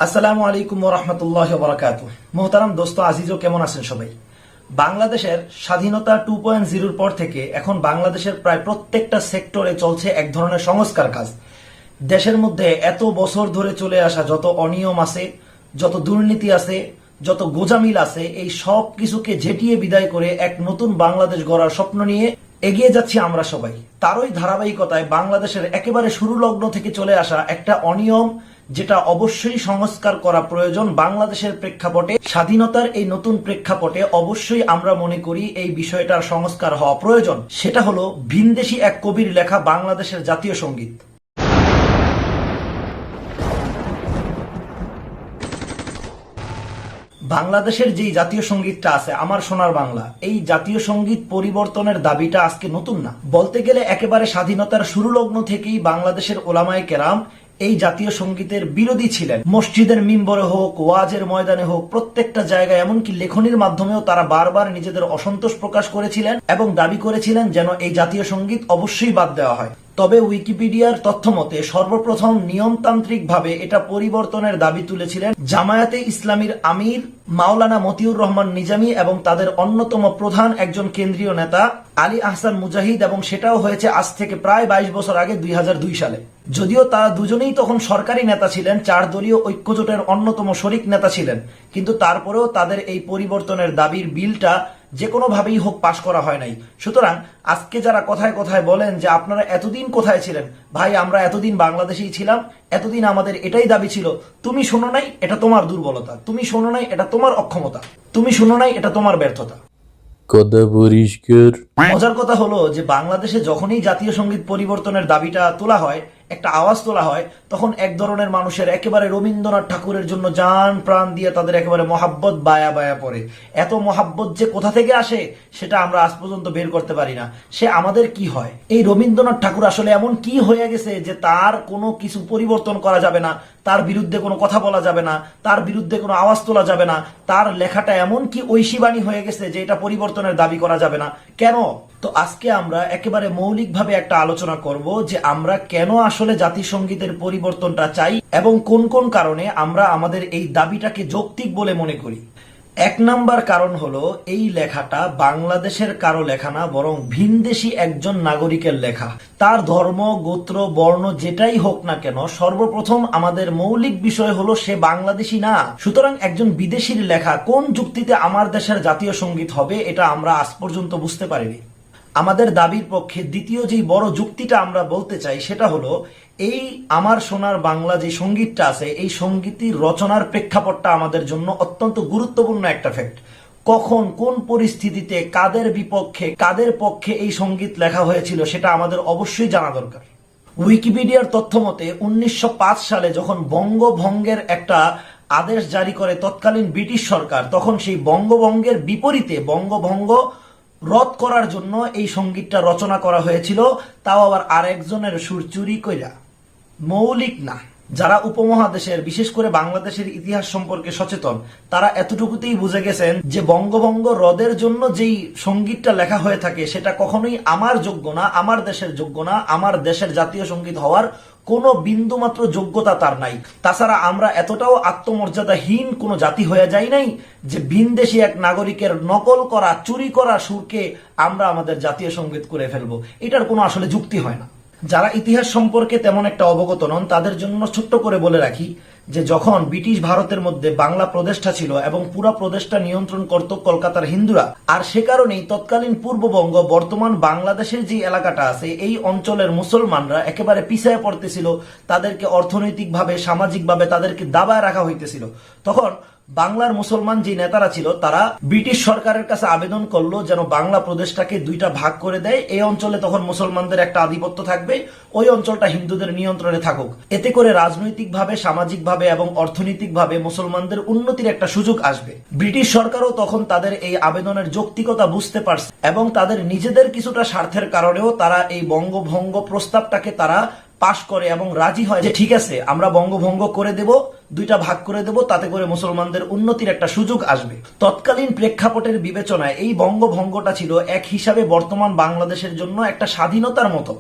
আসসালামু আলাইকুম ওয়া রাহমাতুল্লাহি ওয়া বারাকাতুহু। মোহতারাম দোস্ত আজিজো, কেমন আছেন সবাই? বাংলাদেশের স্বাধীনতা 2.0 পর থেকে এখন বাংলাদেশের প্রায় প্রত্যেকটা সেক্টরে চলছে এক ধরনের সংস্কার কাজ। দেশের মধ্যে এত বছর ধরে চলে আসা যত অনিয়ম আছে, যত দুর্নীতি আছে, যত গোজামিল আছে, এই সব কিছুকে ঝেঁটিয়ে বিদায় করে এক নতুন বাংলাদেশ গড়ার স্বপ্ন নিয়ে এগিয়ে যাচ্ছি আমরা সবাই। তারই ধারাবাহিকতায় বাংলাদেশের একেবারে শুরু লগ্ন থেকে চলে আসা একটা অনিয়ম, যেটা অবশ্যই সংস্কার করা প্রয়োজন বাংলাদেশের প্রেক্ষাপটে, স্বাধীনতার এই নতুন প্রেক্ষাপটে অবশ্যই আমরা মনে করি এই বিষয়টার সংস্কার হওয়া প্রয়োজন। সেটা হলো ভিনদেশী এক কবির লেখা বাংলাদেশের জাতীয় সঙ্গীত। বাংলাদেশের যেই জাতীয় সঙ্গীতটা আছে, আমার সোনার বাংলা, এই জাতীয় সঙ্গীত পরিবর্তনের দাবিটা আজকে নতুন না। বলতে গেলে একেবারে স্বাধীনতার শুরু লগ্ন থেকেই বাংলাদেশের ওলামায়ে কেরাম এই জাতীয় সঙ্গীতের বিরোধী ছিলেন। মসজিদের মিম্বরে হোক, ওয়াজের ময়দানে হোক, প্রত্যেকটা জায়গায়, এমনকি লেখনির মাধ্যমেও তারা বারবার নিজেদের অসন্তোষ প্রকাশ করেছিলেন এবং দাবি করেছিলেন যেন এই জাতীয় সঙ্গীত অবশ্যই বাদ দেওয়া হয়। তবে উইকিপিডিয়ার তথ্য মতে সর্বপ্রথম নিয়মতান্ত্রিকভাবে এটা পরিবর্তনের দাবি তুলেছিলেন জামায়াতে ইসলামীর আমির মাওলানা মতিউর রহমান নিজামী এবং তাদের অন্যতম প্রধান একজন কেন্দ্রীয় নেতা আলী আহসান মুজাহিদ, এবং সেটাও হয়েছে আজ থেকে প্রায় 22 বছর আগে 2002 সালে। যদিও তারা দুজনেই তখন সরকারি নেতা ছিলেন, 4 দলীয় ঐক্যজোটের অন্যতম শরিক নেতা ছিলেন, কিন্তু তারপরেও তাদের এই পরিবর্তনের দাবির বিলটা যে কোনো ভাবেই হোক পাশ করা হয় নাই। সুতরাং আজকে যারা কথায় কথায় বলেন যে আপনারা এতদিন কোথায় ছিলেন, ভাই আমরা এতদিন বাংলাদেশেই ছিলাম, এতদিন আমাদের এটাই দাবি ছিল। তুমি শোনো নাই, এটা তোমার দুর্বলতা। তুমি শোনো নাই, এটা তোমার অক্ষমতা। তুমি শোনো নাই, এটা তোমার ব্যর্থতা। কথা পরিষ্কার। মজার কথা হলো যে বাংলাদেশে যখনই জাতীয় সঙ্গীত পরিবর্তনের দাবিটা তোলা হয়, একটা আওয়াজ তোলা হয়, তখন এক ধরনের মানুষের একেবারে রবীন্দ্রনাথ ঠাকুরের জন্য জান প্রাণ দিয়ে তাদের একেবারে মহাব্বত বায়া বায়া পড়ে। এত মহাব্বত যে কোথা থেকে আসে সেটা আমরা আজ পর্যন্ত বের করতে পারি না। সে আমাদের কি হয়? এই রবীন্দ্রনাথ ঠাকুর আসলে এমন কি হয়ে গেছে যে তার কোনো কিছু পরিবর্তন করা যাবে না, তার বিরুদ্ধে কোনো কথা বলা যাবে না, তার বিরুদ্ধে কোনো আওয়াজ তোলা যাবে না? তার লেখাটা এমন কি ঐশীবাণী হয়ে গেছে যে এটা পরিবর্তনের দাবি করা যাবে না? কেন? তো আজকে আমরা একেবারে মৌলিকভাবে একটা আলোচনা করব যে আমরা কেন আসলে জাতিসংগীতের পরিবর্তনটা চাই এবং কোন কোন কারণে আমরা আমাদের এই দাবিটাকে যৌক্তিক বলে মনে করি। 1 নাম্বার কারণ হলো এই লেখাটা বাংলাদেশের কারো লেখা না, বরং ভিনদেশী একজন নাগরিকের লেখা। তার ধর্ম, গোত্র, বর্ণ যেটাই হোক না কেন, সর্বপ্রথম আমাদের মৌলিক বিষয় হলো সে বাংলাদেশী না। সুতরাং একজন বিদেশির লেখা কোন যুক্তিতে আমার দেশের জাতীয় সঙ্গীত হবে, এটা আমরা আজ পর্যন্ত বুঝতে পারিনি। আমাদের দাবির পক্ষে দ্বিতীয় যেই বড় যুক্তিটা আমরা বলতে চাই সেটা হলো এই আমার সোনার বাংলা যে সঙ্গীতটা আছে, এই সঙ্গীতের রচনার প্রেক্ষাপটটা আমাদের জন্য অত্যন্ত গুরুত্বপূর্ণ একটা ফ্যাক্ট। কখন, কোন পরিস্থিতিতে, কাদের বিপক্ষে, কাদের পক্ষে এই সঙ্গীত লেখা হয়েছিল সেটা আমাদের অবশ্যই জানা দরকার। উইকিপিডিয়ার তথ্য মতে 1905 সালে যখন বঙ্গভঙ্গের একটা আদেশ জারি করে তৎকালীন ব্রিটিশ সরকার, তখন সেই বঙ্গভঙ্গের বিপরীতে বঙ্গভঙ্গ রদ করার জন্য এই সঙ্গীতটা রচনা করা হয়েছিল, তাও আবার আরেকজনের সুর চুরি কইরা। মৌলিক না। যারা উপমহাদেশের, বিশেষ করে বাংলাদেশের ইতিহাস সম্পর্কে সচেতন, তারা এতটুকুতেই বুঝে গেছেন যে বঙ্গভঙ্গ রদের জন্য যেই সঙ্গীতটা লেখা হয়ে থাকে সেটা কখনোই আমার যোগ্য না, আমার দেশের যোগ্য না, আমার দেশের জাতীয় সঙ্গীত হওয়ার কোনো বিন্দুমাত্র যোগ্যতা তার নাই। তাছাড়া আমরা এতটাও আত্মমর্যাদাহীন কোনো জাতি হয়ে যাই নাই যে ভিনদেশী এক নাগরিকের নকল করা, চুরি করা সুরকে আমরা আমাদের জাতীয় সঙ্গীত করে ফেলবো। এটার কোনো আসলে যুক্তি হয় না। যারা ইতিহাস সম্পর্কে তেমন একটা অবগত নন তাদের জন্য ছোট্ট করে বলে রাখি যে যখন ব্রিটিশ ভারতের মধ্যে বাংলা প্রদেশটা ছিল এবং পুরো প্রদেশটা নিয়ন্ত্রণ করত কলকাতার হিন্দুরা, আর সে কারণেই তৎকালীন পূর্ববঙ্গ, বর্তমান বাংলাদেশের যে এলাকাটা আছে, এই অঞ্চলের মুসলমানরা একেবারে পিছায় পড়তেছিল। তাদেরকে অর্থনৈতিকভাবে, সামাজিকভাবে তাদেরকে দাবায় রাখা হইতেছিল। তখন বাংলার মুসলমান যে নেতারা ছিল তারা ব্রিটিশ সরকারের কাছে আবেদন করলো যেন বাংলা প্রদেশটাকে 2টা ভাগ করে দেয়। এই অঞ্চলে তখন মুসলমানদের একটা আধিপত্য থাকবে, ওই অঞ্চলটা হিন্দুদের নিয়ন্ত্রণে থাকুক। এতে করে রাজনৈতিকভাবে, সামাজিকভাবে এবং অর্থনৈতিকভাবে মুসলমানদের উন্নতির একটা সুযোগ আসবে। ব্রিটিশ সরকারও তখন তাদের এই আবেদনের যৌক্তিকতা বুঝতে পারছে এবং তাদের নিজেদের কিছুটা স্বার্থের কারণেও তারা এই বঙ্গভঙ্গ প্রস্তাবটাকে তারা পাশ করে এবং রাজি হয় যে ঠিক আছে, আমরা বঙ্গভঙ্গ করে দেব, 2টা ভাগ করে দেব, তাতে করে মুসলমানদের উন্নতির একটা সুযোগ আসবে। তৎকালীন প্রেক্ষাপটের বিবেচনায় এই বঙ্গভঙ্গটা ছিল এক হিসাবে বর্তমান বাংলাদেশের জন্য একটা স্বাধীনতার মতো।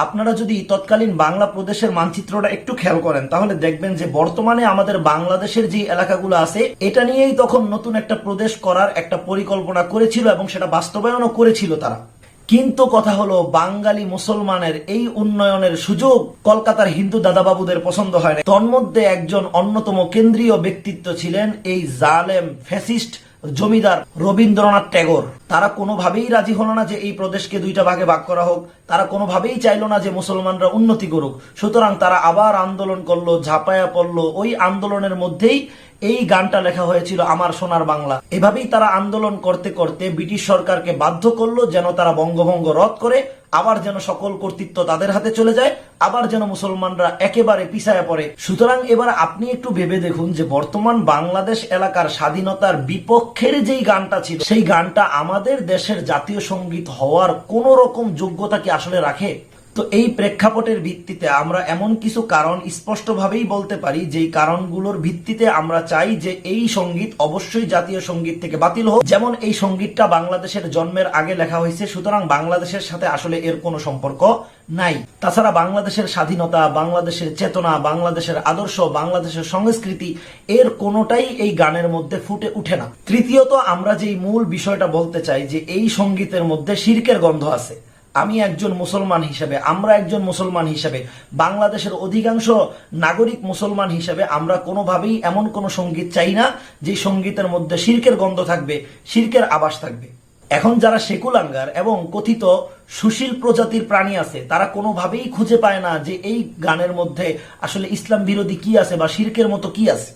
আপনারা যদি তৎকালীন বাংলা প্রদেশের মানচিত্রটা একটু খেয়াল করেন তাহলে দেখবেন যে বর্তমানে আমাদের বাংলাদেশের যে এলাকাগুলো আছে এটা নিয়েই তখন নতুন একটা প্রদেশ করার একটা পরিকল্পনা করেছিল এবং সেটা বাস্তবায়নও করেছিল তারা। কিন্তু কথা হলো বাঙালি মুসলমানের এই উন্নয়নের সুযোগ কলকাতার হিন্দু দাদাবাবুদের পছন্দ হয় না। তন্মধ্যে একজন অন্যতম কেন্দ্রীয় ব্যক্তিত্ব ছিলেন এই জালেম ফ্যাসিস্ট জমিদার রবীন্দ্রনাথ ট্যাগর। তারা কোনোভাবেই রাজি হলো না যে এই প্রদেশকে দুইটা ভাগে ভাগ করা হোক, তারা কোনোভাবেই চাইলো না যে মুসলমানরা উন্নতি করুক। সুতরাং তারা আবার আন্দোলন করলো, ঝাঁপায়া পড়লো। ওই আন্দোলনের মধ্যেই এই গানটা লেখা হয়েছিল, আমার সোনার বাংলা। এভাবেই তারা আন্দোলন করতে করতে ব্রিটিশ সরকারকে বাধ্য করলো যেন তারা বঙ্গভঙ্গ রদ করে আবার যেন সকল কর্তৃত্ব তাদের হাতে চলে যায়, আবার যেন মুসলমানরা একেবারে পিছায়া পড়ে। সুতরাং এবার আপনি একটু ভেবে দেখুন যে বর্তমান বাংলাদেশ এলাকার স্বাধীনতার বিপক্ষের যেই গানটা ছিল সেই গানটা আমাদের দেশের জাতীয় সঙ্গীত হওয়ার কোন রকম যোগ্যতা কি আসলে রাখে? তো এই প্রেক্ষাপটের ভিত্তিতে আমরা এমন কিছু কারণ স্পষ্টভাবেই বলতে পারি যেই কারণগুলোর ভিত্তিতে আমরা চাই যে এই সঙ্গীত অবশ্যই জাতীয় সঙ্গীত থেকে বাতিল হোক। যেমন এই সঙ্গীতটা বাংলাদেশের জন্মের আগে লেখা হয়েছে, সুতরাং বাংলাদেশের সাথে আসলে এর কোনো সম্পর্ক নাই। তাছাড়া বাংলাদেশের স্বাধীনতা, বাংলাদেশের চেতনা, বাংলাদেশের আদর্শ, বাংলাদেশের সংস্কৃতি এর কোনোটাই এই গানের মধ্যে ফুটে উঠে না। তৃতীয়ত, আমরা যেই মূল বিষয়টা বলতে চাই যে এই সঙ্গীতের মধ্যে শিরকের গন্ধ আছে। আমি একজন মুসলমান হিসেবে, আমরা একজন মুসলমান হিসেবে, বাংলাদেশের অধিকাংশ নাগরিক মুসলমান হিসেবে আমরা কোনোভাবেই এমন কোন সঙ্গীত চাই না যে সঙ্গীতের মধ্যে শিরকের গন্ধ থাকবে, শিরকের আভাস থাকবে। এখন যারা সেকুলাঙ্গার এবং কথিত সুশীল প্রজাতির প্রাণী আছে তারা কোনোভাবেই খুঁজে পায় না যে এই গানের মধ্যে আসলে ইসলাম বিরোধী কি আছে বা শিরকের মতো কি আছে।